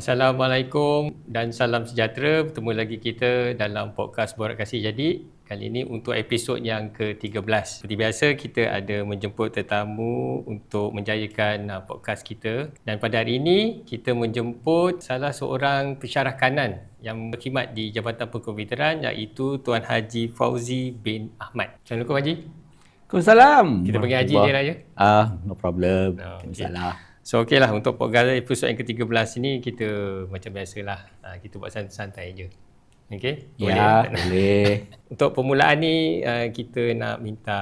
Assalamualaikum dan salam sejahtera. Bertemu lagi kita dalam podcast Borak Kasih Jadi. Kali ini untuk episod yang ke-13. Seperti biasa, kita ada menjemput tetamu untuk menjayakan podcast kita. Dan pada hari ini, kita menjemput salah seorang pensyarah kanan yang berkhidmat di Jabatan Pengkomputeran, iaitu Tuan Haji Fauzi bin Ahmad. Assalamualaikum Haji. Waalaikumsalam. Kita panggil Haji je lah ya. No problem. Okay. Masalah. So okey lah, untuk podcast episod yang ke-13 ni kita macam biasalah, kita buat santai-santai je. Okey? Ya, boleh. Untuk permulaan ni kita nak minta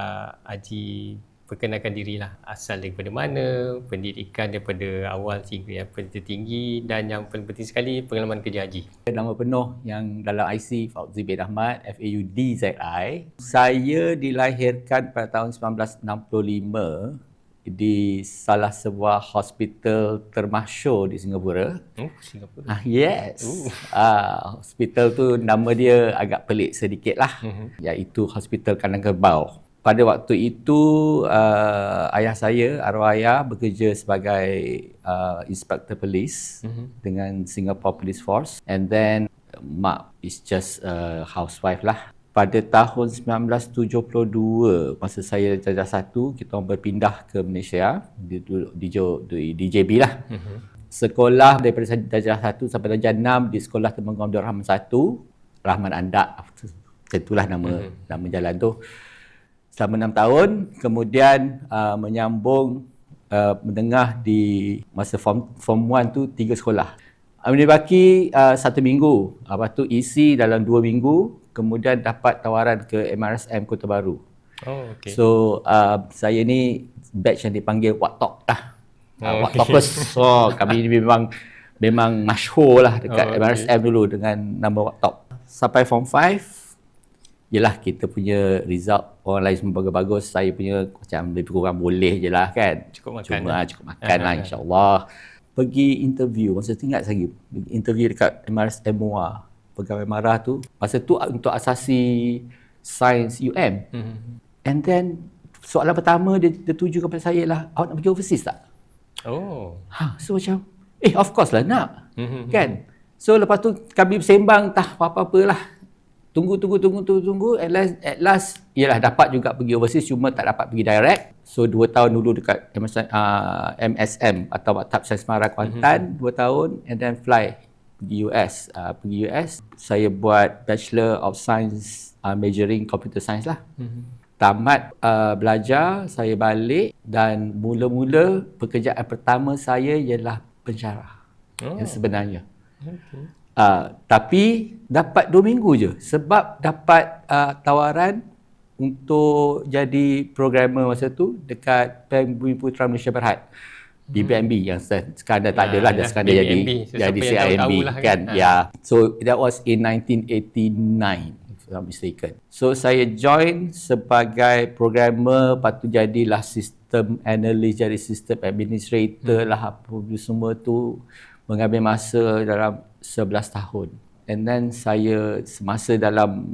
Haji perkenalkan dirilah. Asal daripada mana, pendidikan daripada awal hingga yang paling tertinggi, dan yang paling penting sekali pengalaman kerja Haji. Nama penuh yang dalam IC Fauzi bin Ahmad, F-A-U-D-Z-I. Saya dilahirkan pada tahun 1965 di salah sebuah hospital termasyhur di Singapura. Oh, Singapura. Yes. Hospital tu nama dia agak pelik sedikit lah. Iaitu Hospital Kandang Kerbau. Pada waktu itu ayah saya, arwah ayah, bekerja sebagai inspektor polis dengan Singapore Police Force. And then mak is just a housewife lah. Pada tahun 1972, masa saya darjah 1, kita orang berpindah ke Malaysia, di JB lah. Sekolah daripada darjah 1 sampai darjah 6 di Sekolah Temenggong Abdul Rahman 1, Rahman Andak, itulah nama jalan tu. Selama 6 tahun, kemudian menyambung menengah di masa form 1 tu 3 sekolah. Menibaki 1 minggu, lepas tu isi dalam 2 minggu, kemudian dapat tawaran ke MRSM Kota Baru. Oh, okay. So, saya ni batch yang dipanggil Watok lah. Waktokers. So, kami ni memang masyhur lah dekat MRSM dulu dengan nama Watok. Sampai form 5, yelah kita punya result orang lain semua bagus-bagus. Saya punya macam lebih kurang boleh je lah kan. Cukup makan lah insyaAllah. Pergi interview, masa tu ingat saya interview dekat MRSM MUA, Pegawai Marah tu. Masa tu untuk asasi sains UM. And then soalan pertama dia tuju kepada saya lah, awak nak pergi overseas tak? Oh. So macam, of course lah nak. Kan? So lepas tu kami bersembang, apa-apalah. Tunggu. At last, yelah dapat juga pergi overseas, cuma tak dapat pergi direct. So 2 tahun dulu dekat MSM atau Maktab Sains Mara Kuantan, 2 tahun, and then fly pergi US. Saya buat Bachelor of Science, majoring Computer Science lah. Tamat belajar, saya balik, dan mula-mula pekerjaan pertama saya ialah pensyarah. Yang sebenarnya. Okay. Tapi dapat 2 minggu je sebab dapat tawaran untuk jadi programmer masa tu dekat Bank Bumiputera Malaysia Berhad di BNB yang sekarang dah tak ada lah, dah sekarang dah jadi CIMB kan. So that was in 1989 if I'm not mistaken. So saya join sebagai programmer, lepas tu jadilah sistem analyst, jadi sistem administrator lah, apa semua tu mengambil masa dalam 11 tahun. And then saya semasa dalam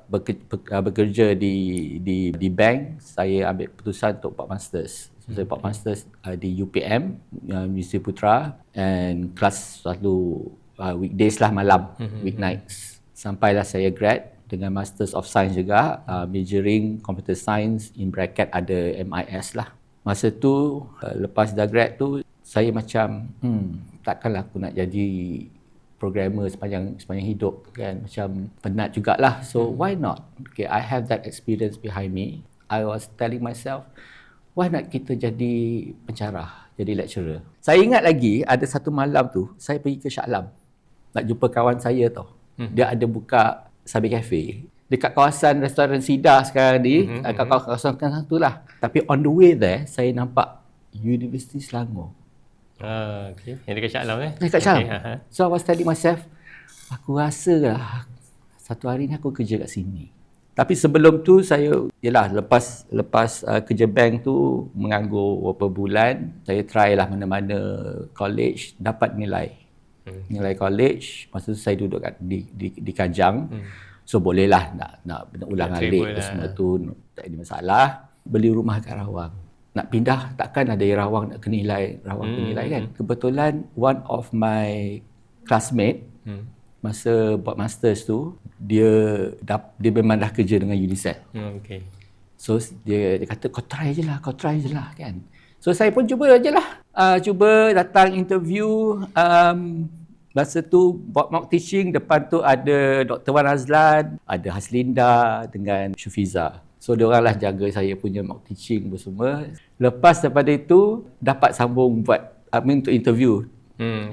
bekerja di bank, saya ambil keputusan untuk buat masters. So, saya buat masters di UPM, Universiti Putra, and kelas selalu weekdays lah, malam, weeknights. Sampailah saya grad dengan Masters of Science juga, majoring Computer Science, in bracket ada MIS lah. Masa tu, lepas dah grad tu, saya macam, takkanlah aku nak jadi programmer sepanjang hidup kan, macam penat jugalah. So why not? Okay, I have that experience behind me. I was telling myself, why not kita jadi pensyarah, jadi lecturer. Saya ingat lagi ada satu malam tu, saya pergi ke Shah Alam nak jumpa kawan saya tau. Dia ada buka Sabi Cafe dekat kawasan restoran Sida sekarang ni, kat kawasan tu lah. Tapi on the way there, saya nampak Universiti Selangor. Okay. Yang dekat Shah Alam Dekat Shah Alam. So I was telling myself, aku rasa lah satu hari ni aku kerja kat sini. Tapi sebelum tu saya, lepas kerja bank tu menganggur beberapa bulan, saya try lah mana-mana college, dapat nilai college. Masa tu saya duduk di Kajang. So bolehlah nak ulang alik semua tu, tak ada masalah. Beli rumah kat Rawang. nak pindah takkan ada Rawang nak kenilai kan. Kebetulan one of my classmate masa buat masters tu dia memang dah kerja dengan UNICEF. Okay. So dia kata kau try je lah kan. So saya pun cuba je lah. Cuba datang interview. Masa tu buat mock teaching, depan tu ada Dr. Wan Azlan, ada Haslinda dengan Syufiza. So diorang lah jaga saya punya mock teaching semua. Lepas daripada itu dapat sambung buat untuk interview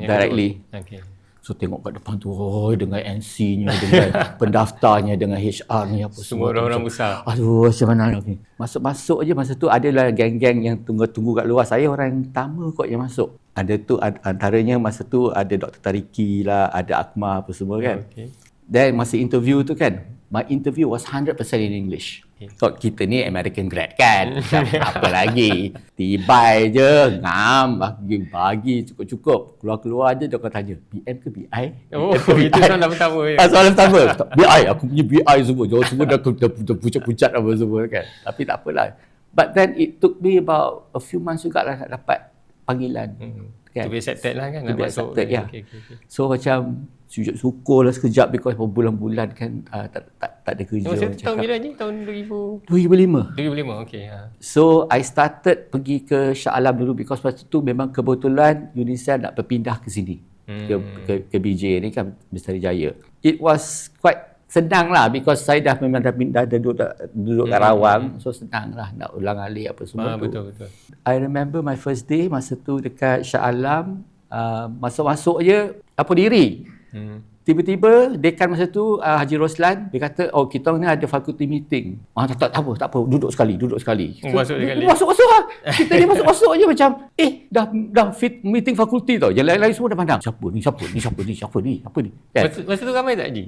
directly. Okay. So tengok kat depan tu dengan NC-nya, dengan pendaftarnya, dengan HR-nya apa semua orang besar. Aduh macam mana ni. Masuk je masa tu adalah geng-geng yang tunggu kat luar. Saya orang yang pertama kot yang masuk. Ada tu antaranya masa tu ada Dr. Tariki lah, ada Akmal apa semua kan. Okay. Dan masa interview tu kan, my interview was 100% in English. So kita ni American grad kan, apa lagi, tibai je, ngam, bagi cukup-cukup. Keluar-keluar je dia akan tanya, BM ke BI? Oh, itu soalan pertama je. Soalan pertama, BI, aku punya BI semua. Jauh semua dah pucat-pucat apa semua kan. Tapi tak apalah. But then it took me about a few months juga lah nak dapat panggilan. Kan? To be accepted lah kan, nak masuk. Yeah. Okay. So macam sujud syukur lah sekejap because berbulan-bulan kan tak ada kerja. Masa tu tahun bila je? Tahun 2005? 2005, okay. So I started pergi ke Shah Alam dulu because masa tu memang kebetulan UNICEF nak berpindah ke sini. Ke BJ ni kan, Bestari Jaya. It was quite senang lah because saya dah memang dah duduk kat Rawang. So senang lah nak ulang alik apa semua tu. Betul. I remember my first day masa tu dekat Shah Alam. Masuk-masuk je apa diri. Tiba-tiba dekan masa tu Haji Roslan dia kata kita ni ada faculty meeting. Tak apa duduk sekali. So, masuk lah. Kita ni masuk je macam dah fit meeting fakulti tau. Yang lain-lain semua dah pandang. Siapa ni? Kan? Masa tu ramai tak Haji?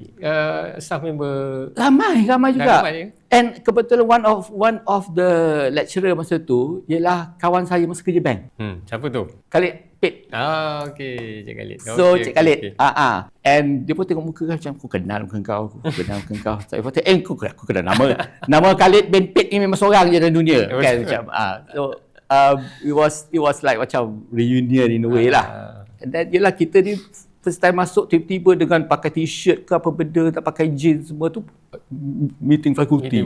Staff member ramai juga. Ramai. And kebetulan one of the lecturer masa tu ialah kawan saya masa kerja bank. Siapa tu? Khalid Pit. Okey, Cik Khalid. So Cik Khalid. And dia pun tengok muka kan macam aku kenal muka kau. Saya kata aku kenal nama Khalid bin Pit ni memang seorang je dalam dunia. Kan macam so it was like macam reunion in a way lah. And then yelah kita ni first time masuk tiba-tiba dengan pakai t-shirt ke apa benda, tak pakai jeans semua tu meeting fakulti.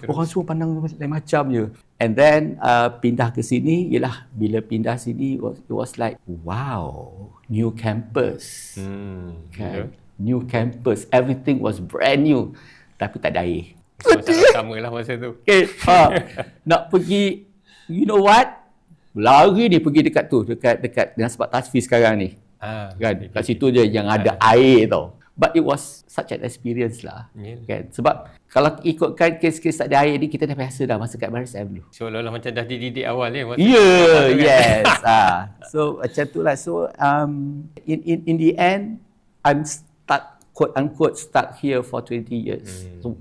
Orang semua pandang lain macam je. And then pindah ke sini, yelah bila pindah sini it was like wow, new campus. Kan? New campus, everything was brand new tapi tak ada air. Sama lah masa tu. Okay, nak pergi, you know what? Lari ni pergi dekat dengan sebab Tasfi sekarang ni. Kan kat situ je yang ada air tau. But it was such an experience lah. Kan sebab kalau ikutkan kes-kes tak ada air ni kita dah biasa dah masa kat Baris dulu. Seolah-olah macam dah dididik awal ya. Yes. So macam tu lah. So in the end I'm quote unquote stuck here for 20 years. So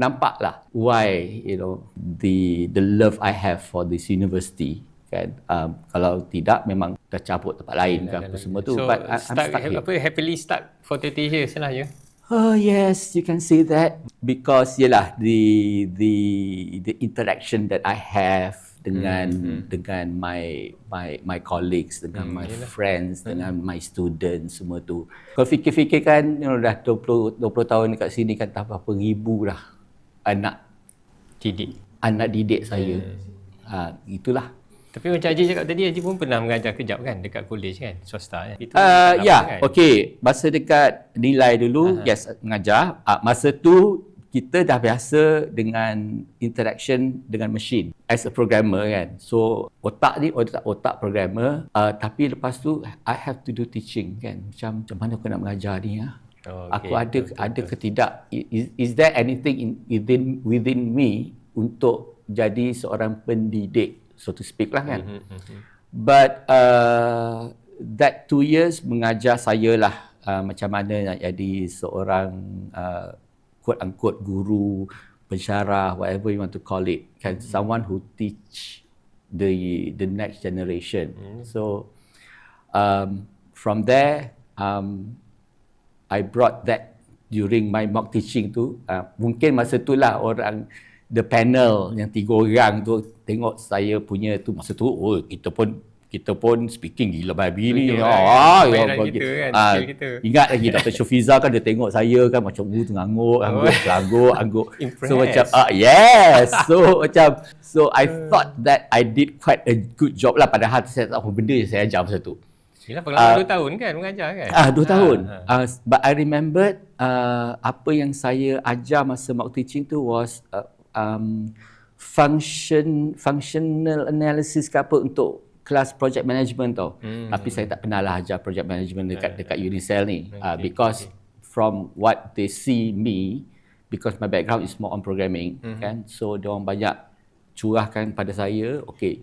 nampak lah why the love I have for this university. Kan kalau tidak memang dah cabut tempat lain ke apa semua tu. So, But I'm stuck here. Happily stuck for 30 years lah ya. Oh yes, you can say that because yelah the interaction that I have dengan my colleagues, dengan my friends, dengan my students semua tu. Kalau fikir-fikir kan dah 20 tahun dekat sini kan tak berapa ribu dah anak didik saya. Itulah. Tapi macam Haji cakap tadi, Haji pun pernah mengajar kejap kan dekat college kan, swasta kan? Kan? Okay. Masa dekat Nilai dulu, yes, mengajar. Masa tu, kita dah biasa dengan interaction dengan machine as a programmer kan. So, otak ni otak programmer, tapi lepas tu, I have to do teaching kan. Macam mana aku nak mengajar ni ya? Aku ada ke tidak? Is there anything within me untuk jadi seorang pendidik? So to speak lah kan. But that 2 years mengajar saya lah macam mana nak jadi seorang quote unquote guru, pensyarah, whatever you want to call it. Kan, someone who teach the next generation. So from there I brought that during my mock teaching tu. Mungkin masa tu lah orang the panel yang 3 orang tu tengok saya punya tu, masa tu kita pun speaking gila babi ni. Bayaran kita kan, skill kita. Ingat lagi Dr. Syofiza kan dia tengok saya kan macam angguk. So macam yes. So I thought that I did quite a good job lah, padahal saya tak tahu benda yang saya ajar masa tu. Yelah, pengalaman 2 tahun kan mengajar kan? 2 tahun. But I remembered apa yang saya ajar masa mock teaching tu was functional analysis ke apa untuk kelas project management tau. Tapi saya tak pernah lah ajar project management dekat Unicell ni. Because from what they see me, because my background is more on programming, kan? So diorang banyak curahkan pada saya, okay,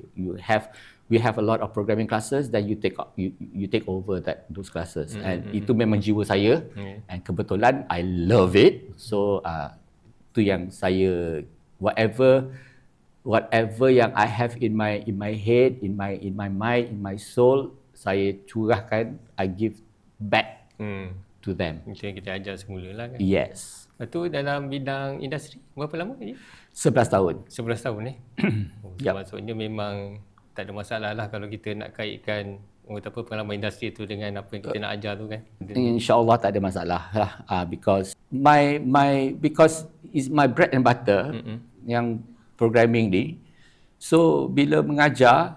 we have a lot of programming classes, then you take over those classes. And itu memang jiwa saya. And kebetulan I love it. So tu yang saya whatever yang I have in my head, in my mind, in my soul, saya curahkan, I give back to them. Itu yang kita ajar semula lah kan? Yes. Lepas tu dalam bidang industri, berapa lama je? 11 tahun. 11 tahun Maksudnya memang tak ada masalah lah kalau kita nak kaitkan pengalaman industri tu dengan apa yang kita nak ajar tu kan? InsyaAllah tak ada masalah lah. Because it's my bread and butter yang programming ni. So bila mengajar,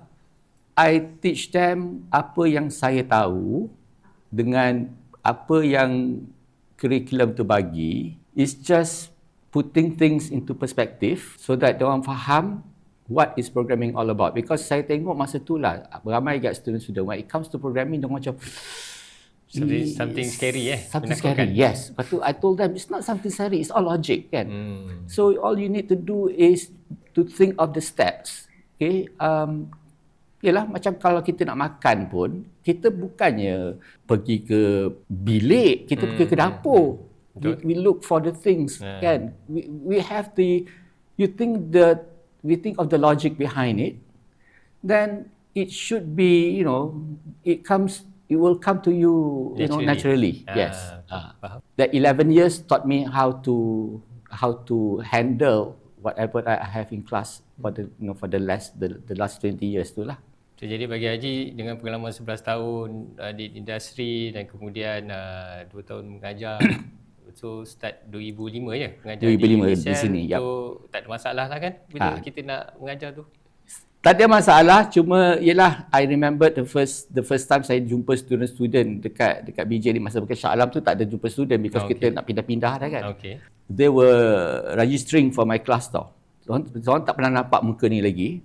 I teach them apa yang saya tahu dengan apa yang curriculum tu bagi. It's just putting things into perspective so that diorang faham what is programming all about. Because saya tengok masa tu lah, ramai student when it comes to programming, diorang macam something scary Something scary, yes. Lepas tu I told them, it's not something scary, it's all logic kan. So all you need to do is to think of the steps. Okay. Yelah, macam kalau kita nak makan pun, kita bukannya pergi ke bilik, kita pergi ke dapur. We look for the things kan. We have we think of the logic behind it, then it should be, it will come to you, naturally. Yes. That 11 years taught me how to handle whatever I have in class for the last 20 years tu lah. So, jadi bagi Haji dengan pengalaman 11 tahun di industri dan kemudian 2 tahun mengajar, so start 2005 je mengajar 2005 di sini. So tak ada masalah lah kan bila kita nak mengajar tu? Tak ada masalah, cuma yelah, I remember the first time saya jumpa student dekat BJ ni masa Shah Alam tu, tak ada jumpa student because kita nak pindah-pindah dah kan. They were registering for my class tau. Diorang tak pernah nampak muka ni lagi.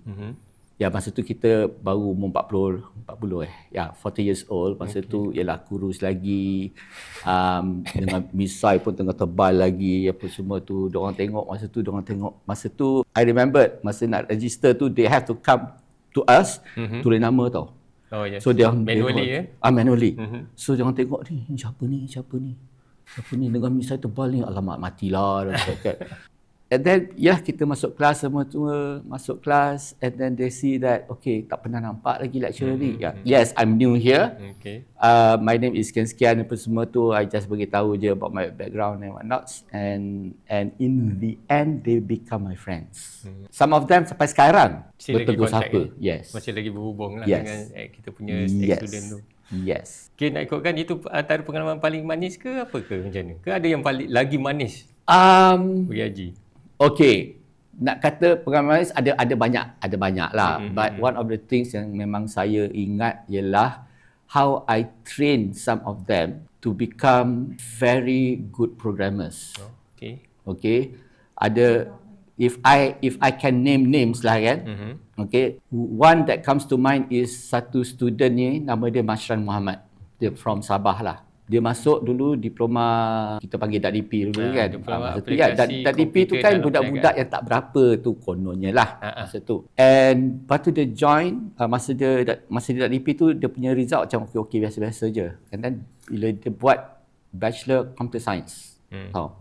Ya, masa tu kita baru umur 40 40 years old. Masa tu ialah kurus lagi, dengan misai pun tengah tebal lagi, apa semua tu. Diorang tengok masa tu I remember masa nak register tu, they have to come to us, tulis nama tau. So dia manually manually. So diorang tengok ni siapa ni dengan misai tebal ni, alamak matilah kan. And then kita masuk kelas and then they see that okay, tak pernah nampak lagi lecturer ni. Yes, I'm new here. My name is sekian apa semua tu, I just beritahu je about my background and whatnot, and in the end they become my friends. Some of them sampai sekarang bertegur sapa. Yes. Masih lagi berhubung lah dengan kita punya student tu. Yes. Okay, nak ikutkan itu antara pengalaman paling manis ke apa ke macam mana? Ke ada yang paling lagi manis? Bagi Haji. Okay, nak kata pengalaman manis ada banyak lah. But one of the things yang memang saya ingat ialah how I train some of them to become very good programmers. Okay. Ada, if I can name names lah kan. Okay, one that comes to mind is satu student ni, nama dia Mashran Muhammad. Dia from Sabah lah. Dia masuk dulu diploma, kita panggil DADP dulu kan. DADP tu kan budak-budak yang tak berapa tu kononnya lah masa tu. And lepas tu dia join, masa dia DADP tu dia punya result macam okey biasa-biasa je. And then bila dia buat Bachelor Computer Science.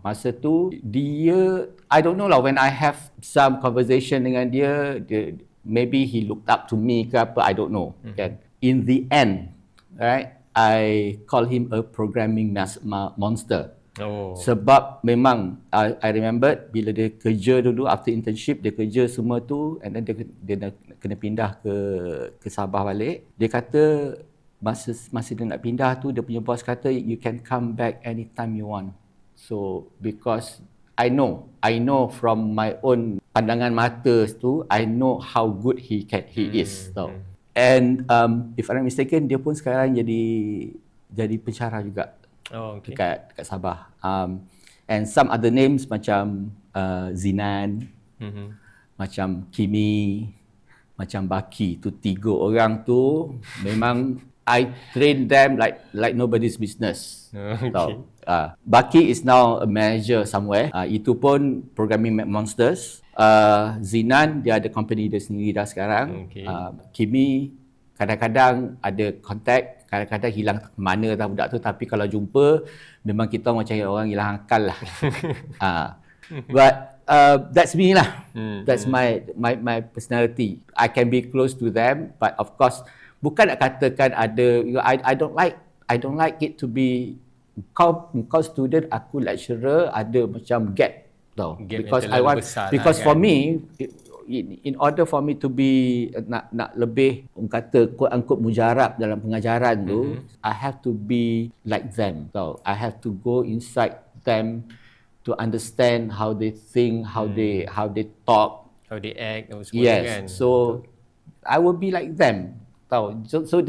Masa tu dia, I don't know lah, when I have some conversation dengan dia maybe he looked up to me ke apa, I don't know. Kan. In the end, right, I call him a programming monster. Sebab memang I remember bila dia kerja dulu after internship, dia kerja semua tu and then dia nak kena pindah ke Sabah balik. Dia kata masa dia nak pindah tu, dia punya boss kata you can come back anytime you want. So because I know from my own pandangan mata tu, I know how good he is tau. And if I'm not mistaken, dia pun sekarang jadi pensyarah juga dekat Sabah. And some other names macam Zinan, macam Kimi, macam Baki, tu 3 orang tu memang I train them like nobody's business. Tahu. Baki is now a manager somewhere. Itu pun programming monsters. Zinan dia ada company dia sendiri dah sekarang. Kimi kadang-kadang ada contact, kadang-kadang hilang ke mana dah budak tu, tapi kalau jumpa memang kita macam orang hilang akal lah. But that's me lah. That's my personality. I can be close to them, but of course bukan nak katakan ada, I don't like it to be kau student, aku lecturer, ada macam gap tau. Because for me, in order for me to be nak lebih kata quote unquote mujarab dalam pengajaran tu, I have to be like them tau. I have to go inside them to understand how they think, how they talk, how they act, yes kan. So I will be like them tau. So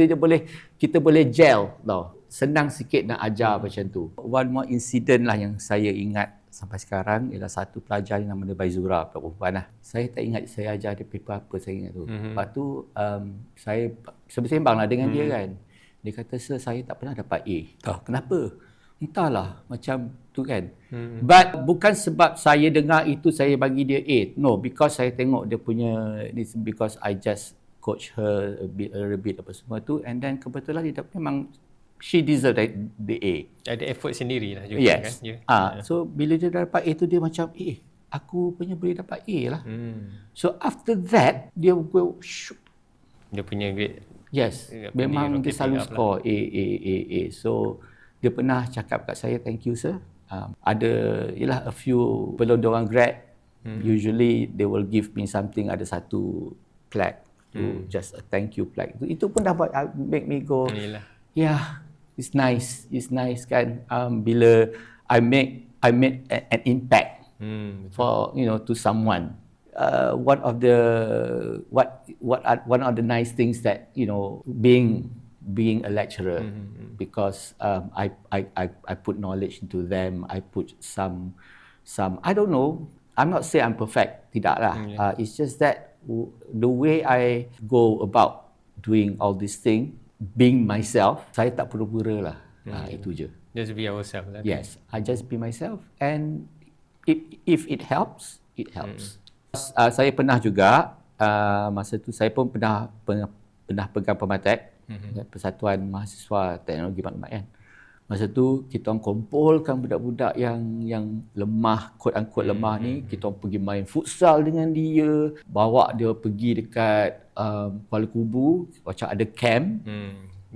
kita boleh gel tau. Senang sikit nak ajar macam tu. One more incident lah yang saya ingat sampai sekarang ialah satu pelajar yang nama dia Baizura, perempuan lah. Saya tak ingat saya ajar dia paper apa, saya ingat tu. Lepas tu saya bersembang lah dengan dia kan. Dia kata, sir, saya tak pernah dapat A. Kenapa? Entahlah, macam tu kan. But bukan sebab saya dengar itu saya bagi dia A. No, because saya tengok dia punya, because I just coach her a bit apa semua tu, and then kebetulan dia memang she deserve the A. Ada effort sendiri lah juga, yes. kan. So bila dia dapat A tu, dia macam aku punya boleh dapat A lah. So after that dia go shoot. Dia punya grade. Yes, memang dia selalu score A. So dia pernah cakap kat saya, thank you sir. Ada a few belum diorang grad, usually they will give me something, ada satu plaque tu, just a thank you plaque. Itu pun dapat make me go, yeah, it's nice kan. Bila I made an impact for to someone. One of the nice things that being a lecturer, because I put knowledge into them. I put some I don't know. I'm not saying I'm perfect, tidaklah. It's just that the way I go about doing all these things, being myself, saya tak pura-pura lah. Itu je. Just be ourselves lah. Yes, I just be myself, and if it helps, it helps. Saya pernah juga masa tu saya pun pernah pegang Pematek, Persatuan Mahasiswa Teknologi Maklumat kan. Masa tu kita orang kumpulkan budak-budak yang lemah, quote unquote lemah ni, kita orang pergi main futsal dengan dia, bawa dia pergi dekat Kuala Kubu, macam ada camp.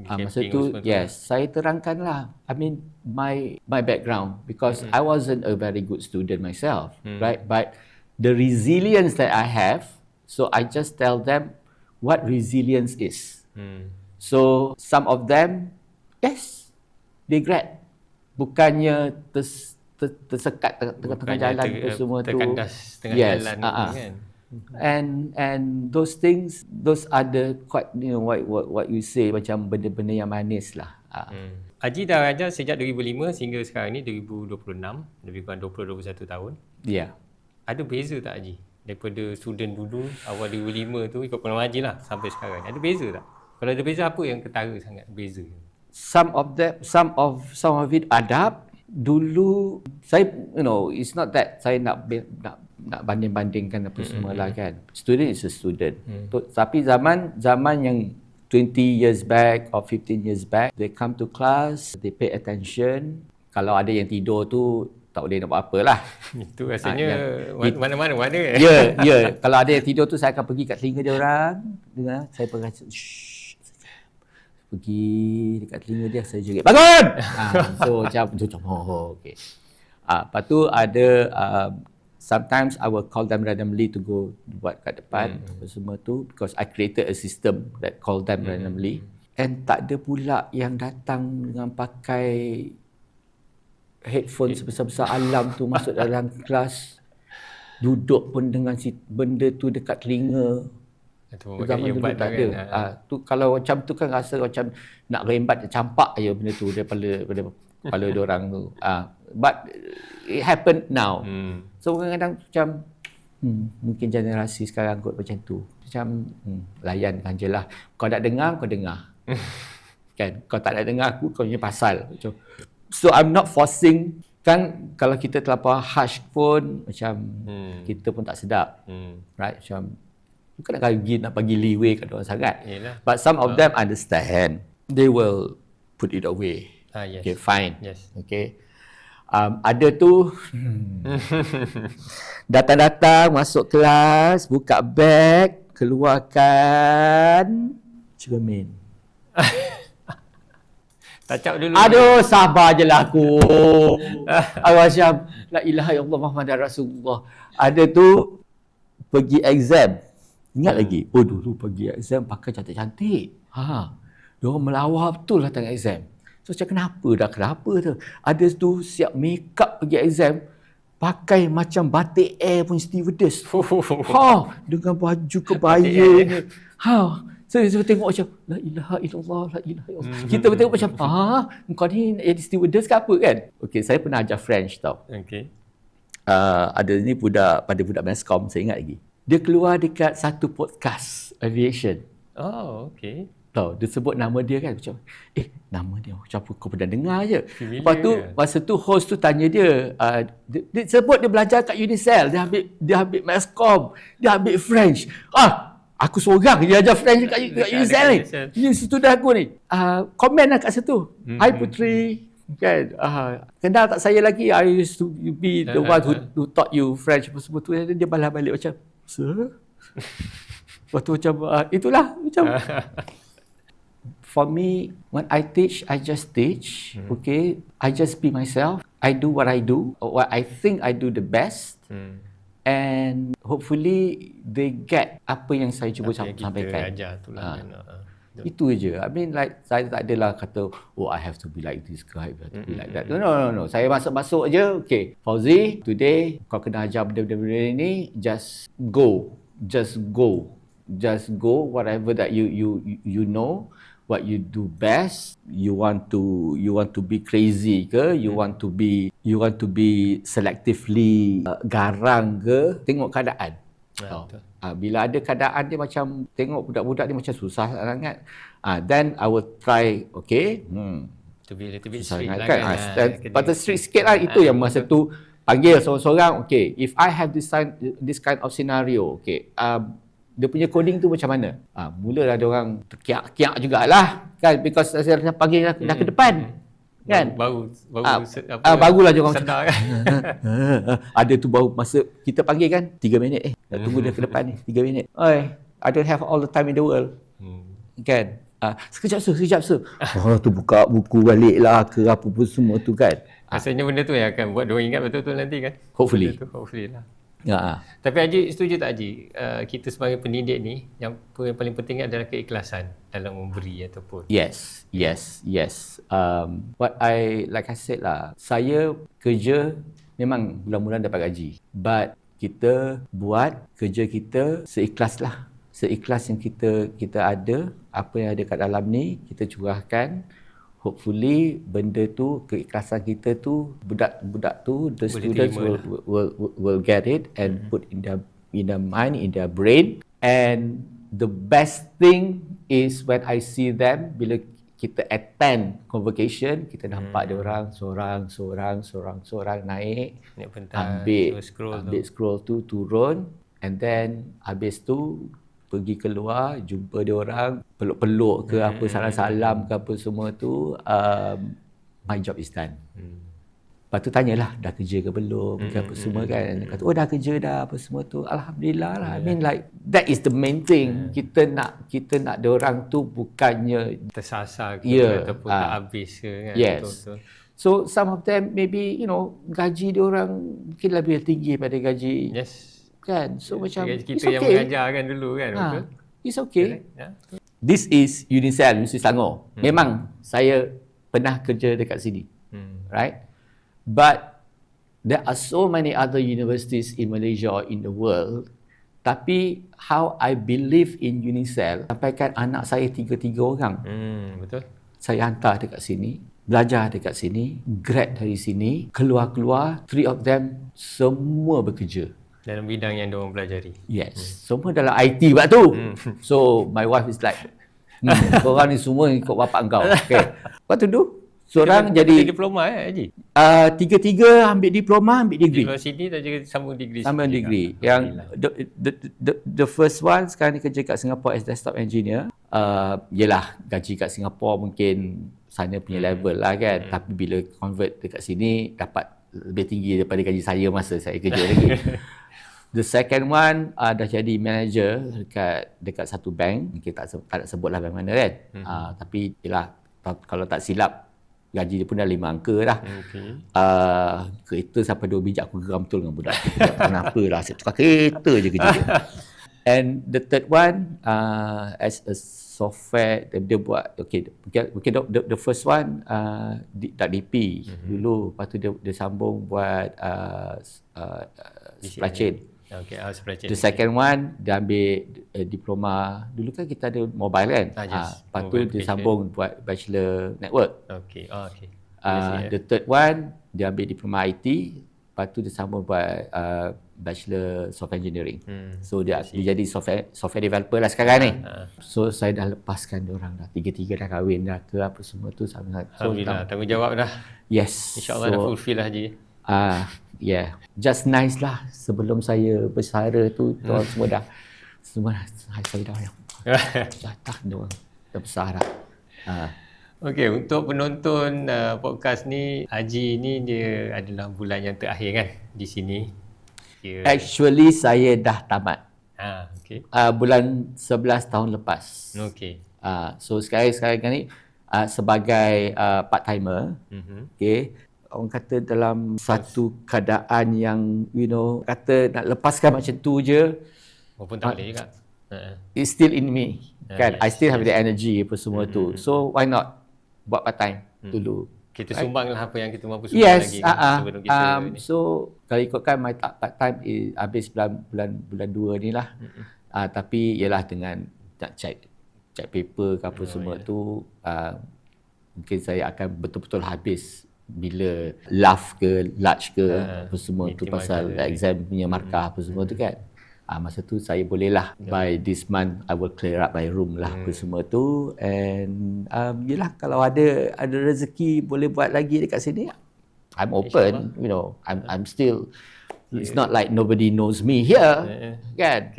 Masa tu yes, saya terangkanlah, I mean my background, because I wasn't a very good student myself, right? But the resilience that I have, so I just tell them what resilience is. So some of them, yes, they grad. Bukannya tersekat tengah jalan tu semua tu. Terkandas tengah jalan kan. And those things, those are the quite what you say, macam benda-benda yang manis lah. Haji dah ajar sejak 2005 sehingga sekarang ni 2026, lebih kurang 20-21 tahun. Ya. Yeah. Ada beza tak Haji? Daripada student dulu awal 2005 tu ikut pengalaman Haji lah sampai sekarang. Ada beza tak? Kalau ada beza, apa yang ketara sangat beza? Some of it adab. Dulu saya it's not that saya nak banding-bandingkan apa semua lah kan. Student is a student. Tapi zaman yang 20 years back or 15 years back, they come to class, they pay attention. Kalau ada yang tidur tu tak boleh nak buat apa lah. Itu rasanya mana-mana ada. Ya. Kalau ada yang tidur tu, saya akan pergi kat telinga dia orang, dengar, saya pegang, pergi dekat telinga dia, saya jerit, bangun! So macam okay. Lepas tu ada sometimes I will call them randomly to go buat kat depan semua tu, because I created a system that call them randomly. And tak ada pula yang datang dengan pakai headphone sebesar-besar alam tu masuk dalam kelas, duduk pun dengan benda tu dekat telinga. Zaman dulu tak ada. Tu kalau macam tu kan rasa macam nak rembat campak je benda tu daripada kepala dia orang tu. But it happened now. So kadang-kadang macam mungkin generasi sekarang kot macam tu. Macam layankan je lah. Kau nak dengar, kau dengar. Kan? Kau tak nak dengar aku, kau punya pasal. So I'm not forcing. Kan kalau kita terlampau harsh pun macam kita pun tak sedap. Right? Macam bukan nak bagi leeway kat orang sangat. Yelah. But some of them understand. They will put it away. Yes. Okay, fine. Yes. Okay. Ada tu datang-datang masuk kelas, buka beg, keluarkan cermin. Tacap dulu. Aduh, sabar je lah aku. Macam la ilaha illallah Muhammadar Rasulullah. Ada tu pergi exam. Ingat lagi? Oh, dulu pergi exam pakai cantik-cantik. Diorang melawar betul lah tengah exam. So macam kenapa tu? Ada tu siap make up pergi exam, pakai macam batik air pun stewardess. Dengan baju kebaya. So tengok macam la ilaha illallah, la ilaha illallah. Kita tengok macam kau ni nak jadi stewardess ke apa kan? Okay, saya pernah ajar French tau. Okay. Ada ni budak Mescom, saya ingat lagi. Dia keluar dekat satu podcast aviation. Oh, okay. Tahu, dia sebut nama dia kan macam nama dia macam apa kau pernah dengar je. Familiar. Lepas tu masa tu host tu tanya dia, dia sebut dia belajar kat Unicel, dia ambil Mescom, dia ambil French. Aku seorang dia ajar French kat Unicel ni. Ini student aku ni. Komen lah kat situ. Hi Putri. Kan, kenal tak saya lagi? I used to be the one who taught you French apa semua tu. Dia balas balik macam, sir? Lepas tu macam, itulah macam. For me, when I teach, I just teach. Okay, I just be myself. I do what I do, what I think I do the best. And hopefully they get apa yang saya cuba sampaikan. Itu je. I mean like saya tak adalah kata I have to be like this guy, I have to be like that. No. Saya masuk je. Okay, Fauzi, today kau kena ajar benda-benda ni, just go. Whatever that you know, what you do best. You want to be crazy ke? You want to be selectively garang ke? Tengok keadaan. Bila ada keadaan dia macam tengok budak-budak ni macam susah sangat. Then I will try, okay. To be a little bit strict lah kan. Patut strict sikit lah. Itu yang masa tu panggil seorang-seorang. Okay, if I have this kind of scenario, okay, dia punya coding tu macam mana? Mulalah dia orang terkiak-kiak jugalah kan, because saya dah panggil dah ke depan. Kan? Barulah dia orang sedar kan. Ada tu baru masa kita panggil kan 3 minit dah tunggu dia ke depan ni 3 minit. Oi, I don't have all the time in the world. Kan? Sekejap sir. Tu buka buku balik lah ke apa pun semua tu kan. Rasanya benda tu yang akan buat dia ingat betul-betul nanti kan. Hopefully lah. Tapi Haji setuju tak Haji, kita sebagai pendidik ni yang paling penting adalah keikhlasan dalam memberi ataupun yes. What I said lah, saya kerja memang bulan-bulan dapat gaji, but kita buat kerja kita seikhlas yang kita ada, apa yang ada kat dalam ni kita curahkan. Hopefully benda tu, keikhlasan kita tu, budak-budak tu, the students will get it and put in their mind, in their brain. And the best thing is when I see them, bila kita attend convocation, kita nampak dia orang seorang naik ambil scroll tu turun, and then habis tu pergi keluar, jumpa dia orang, peluk-peluk ke apa, salam-salam ke apa semua tu, my job is done. Lepas tu tanyalah, dah kerja ke belum, ke apa semua kan. Dia kata, oh dah kerja dah, apa semua tu. Alhamdulillah lah. I mean like, that is the main thing. Kita nak diorang tu bukannya tersasar ke Yeah. ataupun tak habis ke kan. Yes. Betul-betul. So some of them maybe, you know, gaji diorang mungkin lebih tinggi pada gaji. Yes. Kan? So macam, Kita it's yang okay. mengajar kan dulu kan. Betul. It's okay. Ya. This is Unicel, Universiti Selangor. Memang saya pernah kerja dekat sini. Right? But there are so many other universities in Malaysia or in the world. Tapi how I believe in Unicel, sampaikan anak saya 3 orang. Betul. Saya hantar dekat sini, belajar dekat sini, grad dari sini, keluar-keluar, 3 of them semua bekerja. Dalam bidang yang diorang pelajari. Yes, semua dalam IT waktu tu. So my wife is like, korang ni semua ikut bapak kau. Okay. Waktu tu, seorang jadi diploma Haji. 3 ambil diploma, ambil degree. Di luar sini tak juga sambung degree. Sambung degree. Yang the first one sekarang ni kerja kat Singapore as desktop engineer. Yelah, gaji kat Singapore mungkin sana punya level lah kan. Tapi bila convert dekat sini dapat lebih tinggi daripada gaji saya masa saya kerja lagi. The second one dah jadi manager dekat satu bank. Mungkin tak nak sebutlah bank mana kan. Tapi yelah, kalau tak silap gaji dia pun dah 5 angka dah. Kereta sampai 2 biji aku geram betul dengan budak. Kenapa lah, saya tukar kereta je kerja dia. And the third one as a software, dia buat mungkin the first one DP dulu, lepas tu dia sambung buat supply chain. Supply chain. The second one dia ambil diploma. Dulu kan kita ada mobile kan. Lepas tu dia sambung buat bachelor network. The third one dia ambil diploma IT. Lepas tu dia sambung buat bachelor software engineering. So dia jadi software developer lah sekarang ni. So saya dah lepaskan dia orang dah. 3 dah kahwin dah ke apa semua tu sangat. Alhamdulillah, tanggungjawab dah. Yes. InsyaAllah dah fulfill lah Haji. Yeah, just nice lah. Sebelum saya bersara tu, orang semua dah saya dah diorang dah besar dah. Okey, untuk penonton podcast ni, Haji ni dia adalah bulan yang terakhir kan di sini. Actually saya dah tamat. Okey. Bulan 11 tahun lepas. Okey. So sekarang ni sebagai part timer. Okey. Orang kata dalam satu keadaan yang kata nak lepaskan macam tu je, pun tak boleh juga. It's still in me. Kan? Yes, I still have the energy apa semua tu. So why not buat part time dulu. Kita sumbanglah apa yang kita mampu sumbang lagi kan, sebelum kita so kalau ikutkan my part time habis bulan 2 ni lah. Tapi ialah dengan nak check paper ke apa semua tu, mungkin saya akan betul-betul habis bila LAF ke large ke apa semua tu pasal exam punya markah apa semua tu kan. Masa tu saya bolehlah by this month I will clear up my room lah apa semua tu. And yelah, kalau ada rezeki boleh buat lagi dekat sini, I'm open. I'm still, it's not like nobody knows me here kan.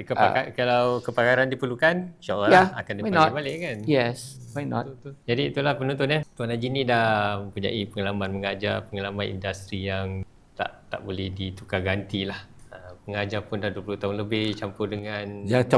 Kalau kepakaran diperlukan, insyaAllah akan dipanggil balik kan. Yes, why not. Betul. Jadi itulah penonton Tuan Haji ni dah mempunyai pengalaman mengajar, pengalaman industri yang tak boleh ditukar ganti lah. Mengajar pun dah 20 tahun lebih, campur dengan 23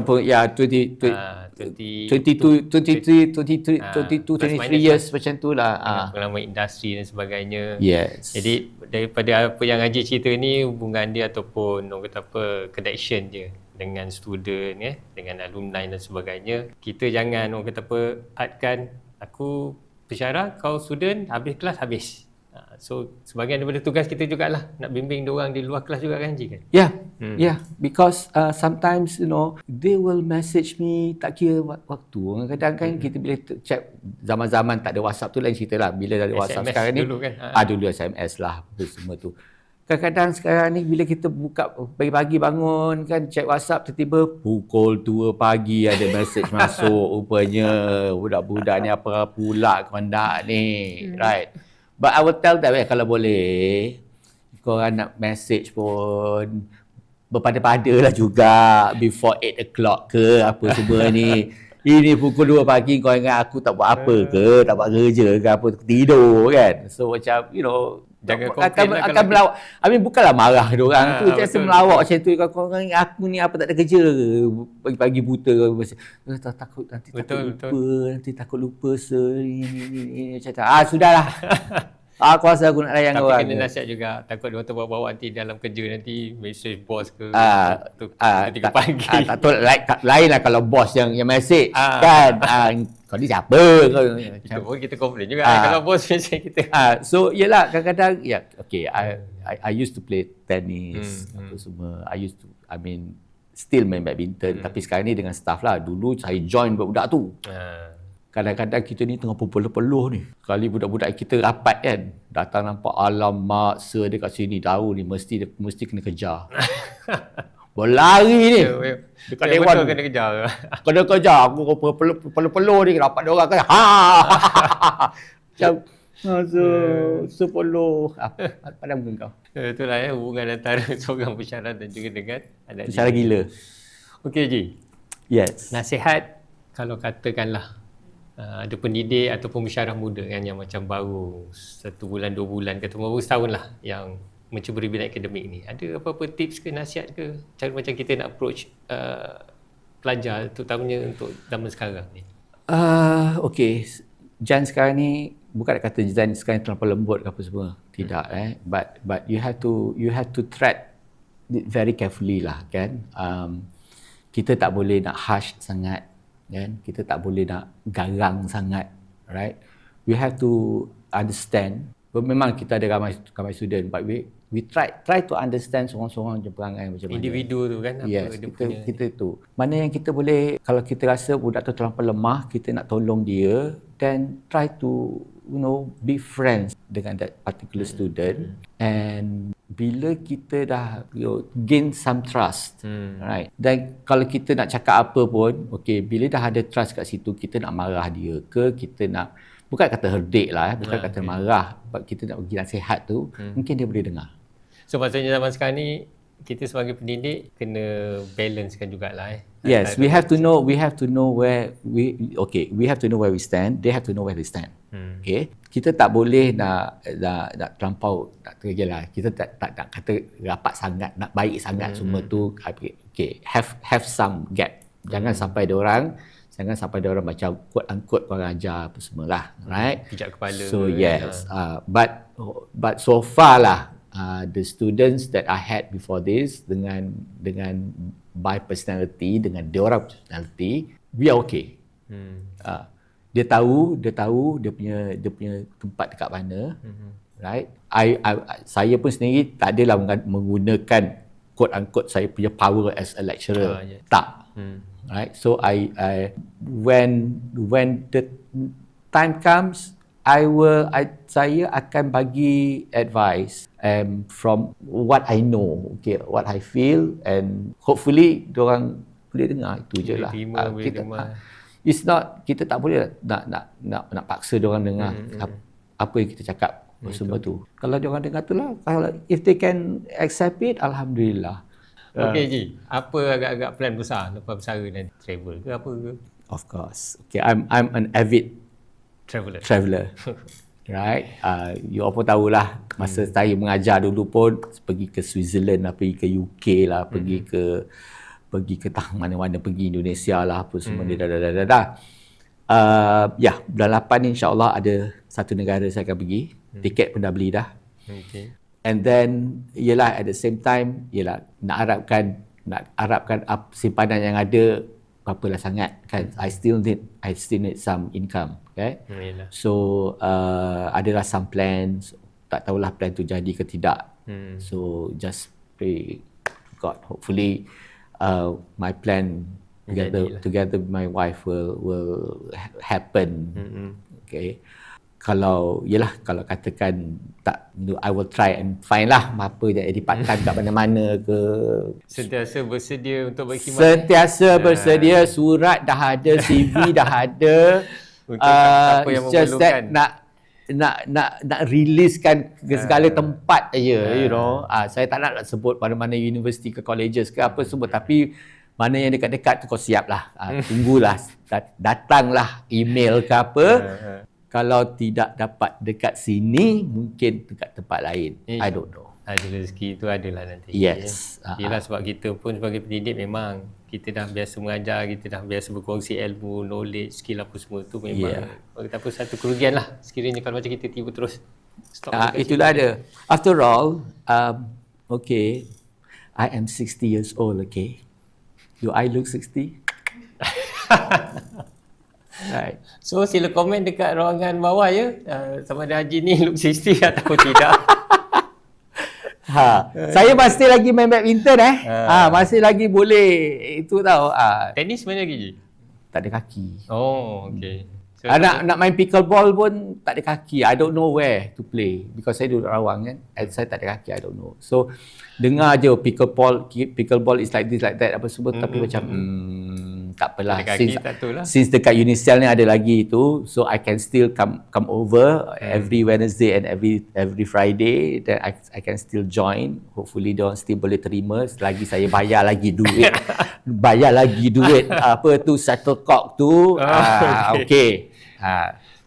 years macam tu lah. Pengalaman industri dan sebagainya. Yes. Jadi daripada apa yang Haji cerita ni, hubungan dia ataupun orang kata apa, connection dia dengan student dengan alumni dan sebagainya. Kita jangan orang kata apa, adkan aku pensyarah, kau student, habis kelas habis. So sebahagian daripada tugas kita jugalah nak bimbing diorang di luar kelas juga kan Haji kan? Yeah, because sometimes they will message me tak kira waktu. Kadang-kadang kan kita bila check zaman-zaman tak ada WhatsApp tu lain cerita lah. Bila ada WhatsApp SMS sekarang ni dulu kan? dulu SMS lah apa semua tu. Kadang-kadang sekarang ni bila kita buka pagi-pagi bangun kan check WhatsApp, tiba-tiba pukul 2 pagi ada message masuk rupanya budak-budak ni apa pula kemendak ni, right? But I will tell them kalau boleh korang nak message pun berpada-pada lah juga before 8 o'clock ke apa semua ni. Ini pukul 2 pagi kau ingat aku tak buat apa ke, tak buat kerja ke apa, tidur kan. So macam Jangan komplain lah akan melawak. Bukanlah marah dia orang tu, macam melawak macam tu. Kau ingat aku ni apa tak ada kerja ke, pagi-pagi buta ke, takut nanti takut lupa ni macam tu. Sudahlah. Aku rasa aku nak layan orang. Tapi kena nasihat juga. Takut dia bawa nanti dalam kerja nanti message bos ke. 3 pagi. Tak tahu lain lah kalau bos yang message kan. Kau ni siapa? Itu pun kita komplain juga kalau bos message kita. So yelah kadang-kadang okay, I used to play tennis apa semua. Still main badminton. Tapi sekarang ni dengan staff lah. Dulu saya join budak-budak tu. Kadang-kadang kita ni tengah peluh-peluh ni. Kali budak-budak kita rapat kan. Datang nampak alamak sir dia kat sini. Tahu ni mesti kena kejar. Berlari ni. Dekat dewan. Kena kejar. Kena kejar. Aku peluh-peluh ni. Rapat dia orang kan. Macam. Sepuluh. Pada muka kau. Itulah hubungan antara seorang pensyarah dan juga dengan anak pensyarah gila. Okey Ji. Yes. Nasihat kalau katakanlah ada pendidik ataupun pensyarah muda kan yang macam baru 1 bulan 2 bulan kata baru setahun lah yang mencuburi bidang akademik ni, ada apa-apa tips ke nasihat ke cara macam kita nak approach pelajar terutamanya untuk zaman sekarang ni? Okay, Jan sekarang ni bukan nak kata Jan sekarang terlalu lembut ke apa semua, tidak but you have to tread it very carefully lah kan. Kita tak boleh nak harsh sangat kan, kita tak boleh nak garang sangat, right? We have to understand. Memang kita ada ramai student, but we try to understand seorang-seorang je perangai macam mana. Individu tu kan, yes, kita tu. Mana yang kita boleh, kalau kita rasa budak tu terlampau lemah, kita nak tolong dia, then try to be friends dengan that particular student. And bila kita dah gain some trust, right? Dan kalau kita nak cakap apa pun, okay, bila dah ada trust kat situ, kita nak marah dia ke, kita nak, bukan kata herdik lah, bukan kata marah, kita nak bagi nasihat tu, mungkin dia boleh dengar. So maksudnya zaman sekarang ni, kita sebagai pendidik kena balancekan jugalah. Yes, we have to know where we have to know where we stand, they have to know where they stand. Okay, kita tak boleh nak terlampau, tak tergelah. Kita tak nak kata rapat sangat, nak baik sangat semua tu. Okay, have some gap. Jangan sampai dia orang macam quote unquote kurang ajar apa semualah, right? Pijak kepala. So yes, but so far lah, the students that I had before this dengan by personality, dengan dia orang personality, we are okay. Dia tahu dia punya tempat dekat mana, right? Saya pun sendiri tak adalah menggunakan quote unquote saya punya power as a lecturer. Tak. Right? So when the time comes, saya akan bagi advice from what I know, okay, what I feel, and hopefully diorang boleh dengar. Itu je lah. It's not, kita tak boleh nak paksa diorang dengar apa yang kita cakap semua tu. Kalau diorang dengar tu lah, kalau if they can accept it, alhamdulillah. Okay Ji, apa agak-agak plan besar lepas bersara dan travel ke apa ke? Of course. Okay, I'm an avid traveller. Right? You apa tahulah, masa saya mengajar dulu pun pergi ke Switzerland lah, pergi ke UK lah, pergi ke mana-mana, pergi Indonesia lah apa semua dia dah. Bulan 8 ni insya-Allah ada satu negara saya akan pergi. Tiket pun dah beli dah. Okay. And then yelah at the same time nak harapkan simpanan yang ada berapa lah sangat kan. I still need some income, okay? So adalah some plans, tak tahulah plan tu jadi ke tidak. So just pray God, hopefully my plan together with my wife will happen. Okay. Kalau katakan tak, I will try and find lah apa jadi part time kat mana-mana ke. Sentiasa bersedia untuk berkhidmat. Sentiasa bersedia, surat dah ada, CV dah ada. Apa yang just that nak releasekan ke segala tempat je, you know. Saya tak nak sebut mana-mana universiti ke colleges ke apa semua, tapi Mana yang dekat-dekat tu kau siap lah. Tunggulah. Datanglah email ke apa. Kalau tidak dapat dekat sini, mungkin dekat tempat lain. I don't know. Ada rezeki tu adalah nanti. Yes. Yelah, sebab kita pun sebagai pendidik memang kita dah biasa mengajar, kita dah biasa berkongsi ilmu, knowledge, skill apa semua tu memang kita pun satu kerugian lah sekiranya kalau macam kita tiba terus stop. Itulah ada. After all, okay, I am 60 years old, okay. Do I look 60? Right. So sila komen dekat ruangan bawah ya, sama ada Haji ni look 60 atau tidak. Saya masih lagi main badminton masih lagi boleh itu tahu. Tenis mana lagi Ji? Tak ada kaki. Oh, okay. So, nak main pickleball pun tak ada kaki. I don't know where to play because saya duduk Rawang kan. Saya tak ada kaki, I don't know. So dengar je pickleball is like this like that apa semua tapi macam tak apalah. Since dekat Unicel ni ada lagi itu, so I can still come over every Wednesday and every Friday, then I can still join. Hopefully diorang still boleh terima selagi saya bayar lagi duit. Apa tu shuttlecock tu. Okay.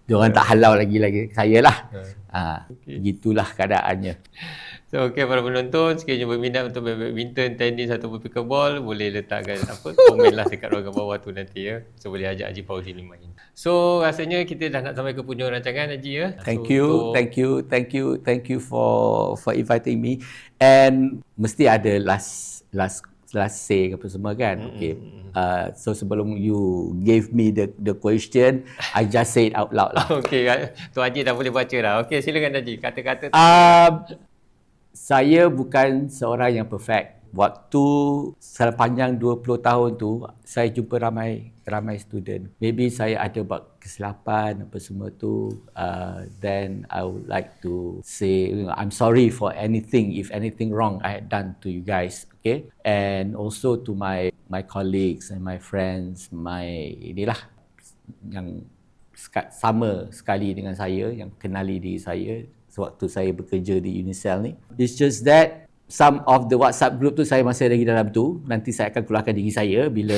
Diorang tak halau lagi saya lah. Gitulah keadaannya. So para penonton, sekiranya berminat untuk badminton, tenis ataupun pickleball, boleh letakkan komen lah dekat ruangan bawah tu nanti ya. So boleh ajak Haji Fauzi ni main. So rasanya kita dah nak sampai ke penghujung rancangan Haji ya. Thank you for inviting me. And mesti ada last say apa semua kan. Okay. So sebelum you gave me the question, I just say it out loud lah. Okay, tu Haji dah boleh baca dah. Okay, silakan Haji, kata-kata. Saya bukan seorang yang perfect. Waktu sepanjang 20 tahun tu, saya jumpa ramai student. Maybe saya ada buat kesilapan apa semua tu. Then I would like to say, I'm sorry for anything, if anything wrong I had done to you guys. Okay? And also to my colleagues and my friends, inilah yang sama sekali dengan saya, yang kenali diri saya sewaktu saya bekerja di Unicel ni. It's just that some of the WhatsApp group tu saya masih lagi dalam tu. Nanti saya akan keluarkan diri saya bila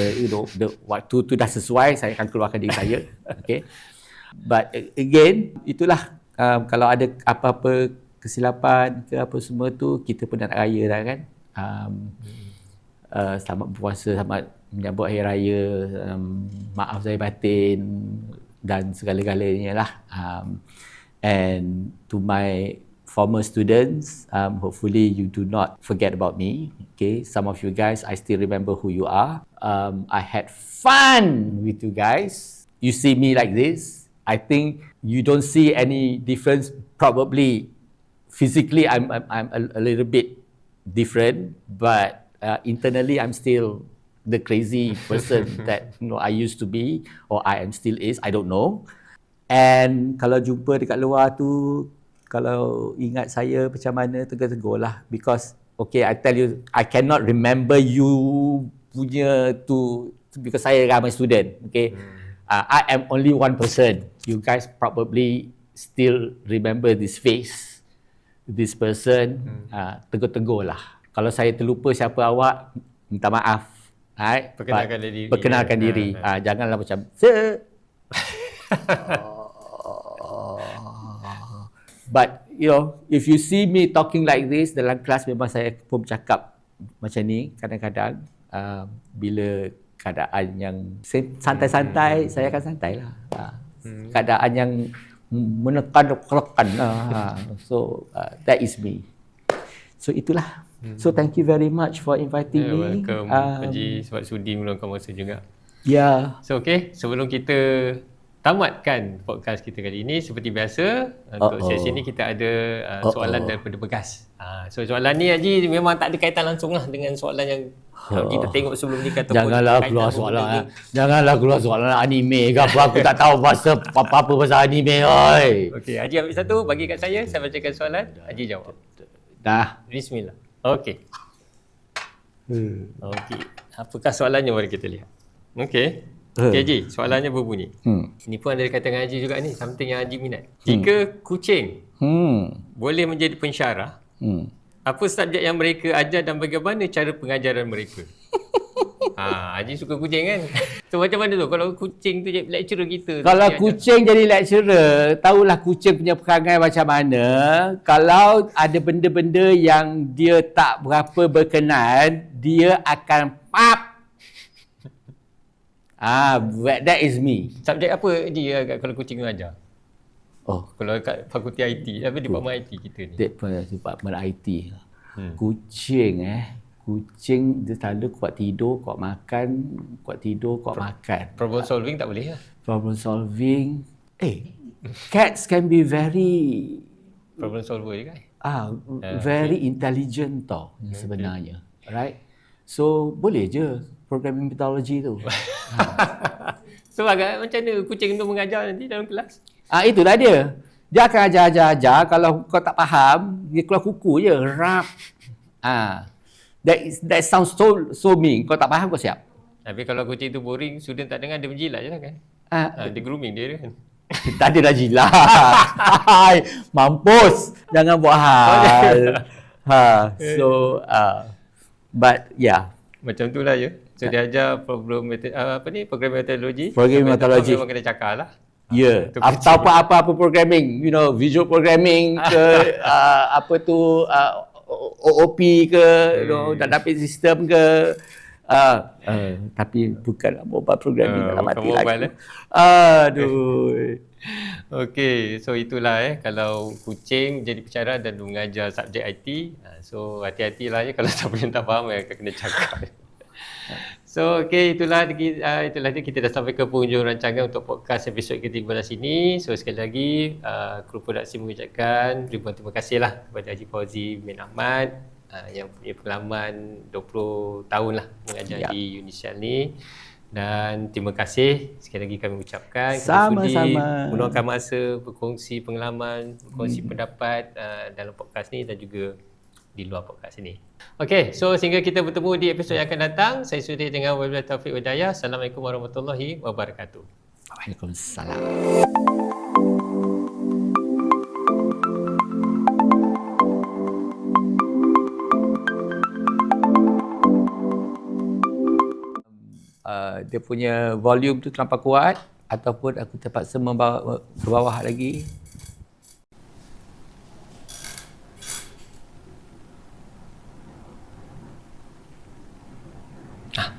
waktu tu dah sesuai, saya akan keluarkan diri saya. Okay. But again, itulah kalau ada apa-apa kesilapan ke apa semua tu, kita pun nak raya dah kan. Selamat berpuasa, selamat menyambut hari raya, maaf zahir batin dan segala-galanya lah. And to my former students, hopefully you do not forget about me. Okay, some of you guys, I still remember who you are. I had fun with you guys. You see me like this, I think you don't see any difference. Probably physically, I'm a little bit different, but internally, I'm still the crazy person that I used to be, or I am still is. I don't know. And kalau jumpa dekat luar tu, kalau ingat saya macam mana, tegur-tegur lah. Because, okay, I tell you, I cannot remember you punya tu, because saya ramai student, okay. I am only one person. You guys probably still remember this face, this person. Tegur-tegur lah. Kalau saya terlupa siapa awak, minta maaf. Perkenalkan diri. Janganlah macam, But if you see me talking like this dalam kelas, memang saya pun bercakap macam ni kadang-kadang. Bila keadaan yang santai-santai, saya akan santai lah. Keadaan yang menekan. So that is me. So itulah. So thank you very much for inviting me. Welcome Haji, sebab sudi meluangkan masa juga. So okay, sebelum kita tamatkan podcast kita kali ini, seperti biasa untuk sesi ni kita ada soalan daripada bekas. So soalan ni Haji memang tak ada kaitan langsung lah dengan soalan yang kita tengok sebelum ni. Janganlah keluar soalan anime ke apa, aku tak tahu apa-apa pasal anime. Okey, Haji ambil satu, bagi kat saya bacakan soalan, Haji jawab. Dah. Bismillah. Okey. Okey. Apakah soalannya, mari kita lihat. Okey. Okay, Haji, soalannya berbunyi. Ini pun ada kaitan dengan Haji juga ni, something yang Haji minat. Jika kucing boleh menjadi pensyarah, apa subjek yang mereka ajar dan bagaimana cara pengajaran mereka? Haji suka kucing kan? So macam mana tu kalau kucing tu jadi lecturer kita? Kalau kucing jadi lecturer, tahulah kucing punya perangai macam mana. Kalau ada benda-benda yang dia tak berapa berkenan, dia akan pap. That is me. Subjek apa dia kalau kucing tu ajar? Oh, Kalau kat fakulti IT, apa department IT kita ni? department IT. Kucing Kucing dia selalu kuat tidur, kuat makan, kuat tidur, kuat makan. Problem solving tak boleh lah. Problem solving. Cats can be very Problem solver je kan? very intelligent tau sebenarnya. Right? So boleh je programming methodology tu. So agak macam mana kucing tu mengajar nanti dalam kelas? Itulah dia. Dia akan ajar. Kalau kau tak faham, dia keluar kuku je. Rap. That sounds so mean. Kau tak faham, kau siap. Tapi kalau kucing tu boring, student tak dengar, dia menjilat je lah kan? Dia grooming dia kan? Tak ada dah jilat. Mampus. Jangan buat hal. But yeah. Macam tu lah ya. So dia ajar program metodologi. Programming methodology. Memang kena cakap lah. Ya. Atau apa-apa programming, visual programming ke OOP ke, database system ke. Tapi bukanlah mobile programming dalam hati lagi. Aduh. Okey, so itulah kalau kucing jadi pencara dan mengajar subjek IT. So hati-hatilah kalau siapa yang tak faham akan kena cakap. So itulah dia, kita dah sampai ke penghujung rancangan untuk podcast episod ke-13 ini. So sekali lagi kru produksi mengucapkan ribuan terima kasih lah kepada Haji Fauzi bin Ahmad yang punya pengalaman 20 tahun lah mengajar di UNISYAL ni. Dan terima kasih sekali lagi kami ucapkan sama-sama meluangkan masa berkongsi pengalaman, berkongsi pendapat dalam podcast ni dan juga di luar podcast ini. Okey, so sehingga kita bertemu di episod yang akan datang, saya Sudi dengan wabillahi taufiq wal hidayah. Assalamualaikum warahmatullahi wabarakatuh. Waalaikumsalam. Dia punya volume tu terlampau kuat ataupun aku terpaksa membawa ke bawah lagi. Dah.